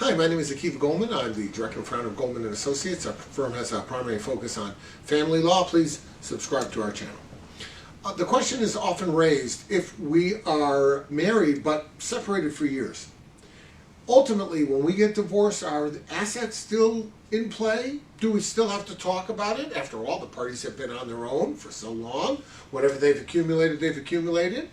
Hi, my name is Goldman. I'm the director and founder of Goldman and Associates. Our firm has a primary focus on family law. Please subscribe to our channel. The question is often raised if we are married but separated for years. Ultimately, when we get divorced, are the assets still in play? Do we still have to talk about it? After all, the parties have been on their own for so long. Whatever they've accumulated, they've accumulated.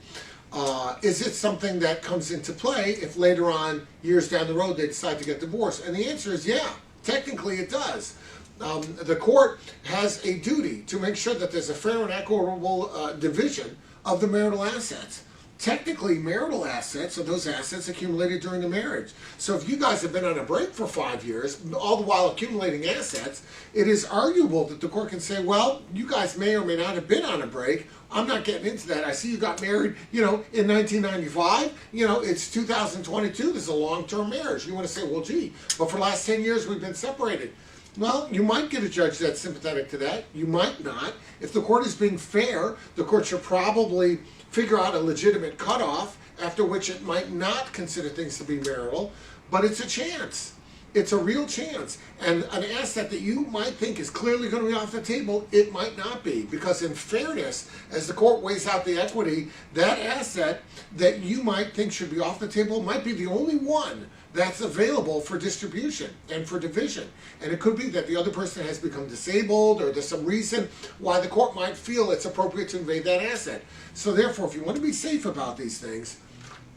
Is it something that comes into play if later on, years down the road, they decide to get divorced? And the answer is yeah, technically it does. The court has a duty to make sure that there's a fair and equitable division of the marital assets. Technically, marital assets are those assets accumulated during the marriage. So if you guys have been on a break for 5 years, all the while accumulating assets, it is arguable that the court can say, well, you guys may or may not have been on a break. I'm not getting into that. I see you got married, in 1995. It's 2022. This is a long-term marriage. You want to say, well, gee, but for the last 10 years we've been separated. Well, you might get a judge that's sympathetic to that. You might not. If the court is being fair, the court should probably figure out a legitimate cutoff, after which it might not consider things to be marital, but it's a chance. It's a real chance. And an asset that you might think is clearly going to be off the table, it might not be. Because in fairness, as the court weighs out the equity, that asset that you might think should be off the table might be the only one that's available for distribution and for division. And it could be that the other person has become disabled, or there's some reason why the court might feel it's appropriate to invade that asset. So therefore, if you want to be safe about these things,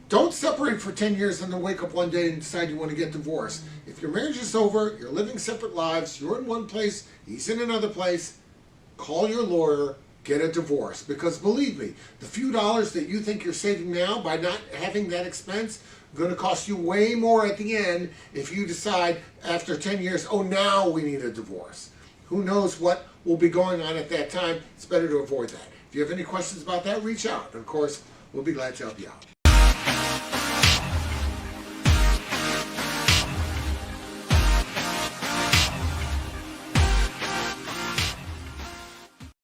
don't separate for 10 years and then wake up one day and decide you want to get divorced. If your marriage is over, you're living separate lives, you're in one place, he's in another place, call your lawyer, get a divorce. Because believe me, the few dollars that you think you're saving now by not having that expense going to cost you way more at the end if you decide after 10 years, oh, now we need a divorce. Who knows what will be going on at that time? It's better to avoid that. If you have any questions about that, reach out. And of course, we'll be glad to help you out.